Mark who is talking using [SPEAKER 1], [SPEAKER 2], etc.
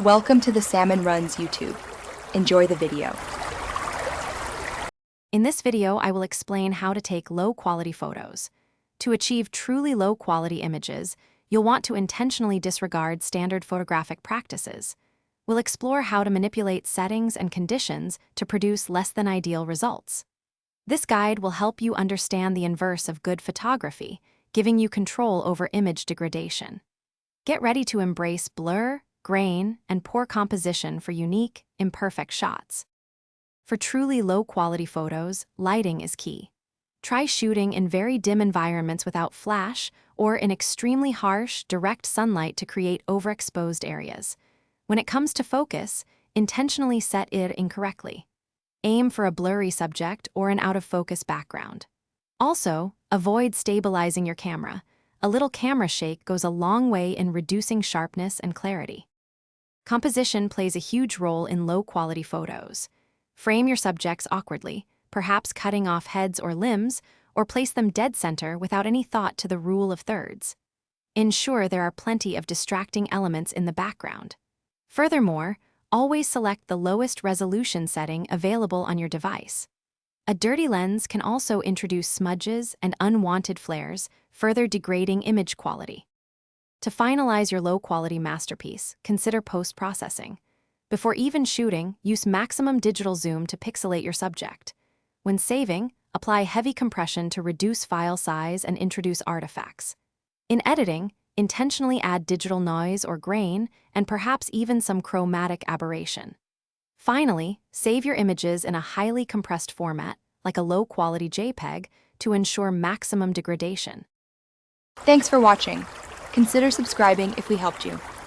[SPEAKER 1] Welcome to the Salmon Runs YouTube. Enjoy the video.
[SPEAKER 2] In this video, I will explain how to take low-quality photos. To achieve truly low-quality images, you'll want to intentionally disregard standard photographic practices. We'll explore how to manipulate settings and conditions to produce less-than-ideal results. This guide will help you understand the inverse of good photography, giving you control over image degradation. Get ready to embrace blur, grain, and poor composition for unique, imperfect shots. For truly low-quality photos, lighting is key. Try shooting in very dim environments without flash or in extremely harsh, direct sunlight to create overexposed areas. When it comes to focus, intentionally set it incorrectly. Aim for a blurry subject or an out-of-focus background. Also, avoid stabilizing your camera. A little camera shake goes a long way in reducing sharpness and clarity. Composition plays a huge role in low-quality photos. Frame your subjects awkwardly, perhaps cutting off heads or limbs, or place them dead center without any thought to the rule of thirds. Ensure there are plenty of distracting elements in the background. Furthermore, always select the lowest resolution setting available on your device. A dirty lens can also introduce smudges and unwanted flares, further degrading image quality. To finalize your low-quality masterpiece, consider post-processing. Before even shooting, use maximum digital zoom to pixelate your subject. When saving, apply heavy compression to reduce file size and introduce artifacts. In editing, intentionally add digital noise or grain, and perhaps even some chromatic aberration. Finally, save your images in a highly compressed format, like a low-quality JPEG, to ensure maximum degradation.
[SPEAKER 1] Thanks for watching. Consider subscribing if we helped you.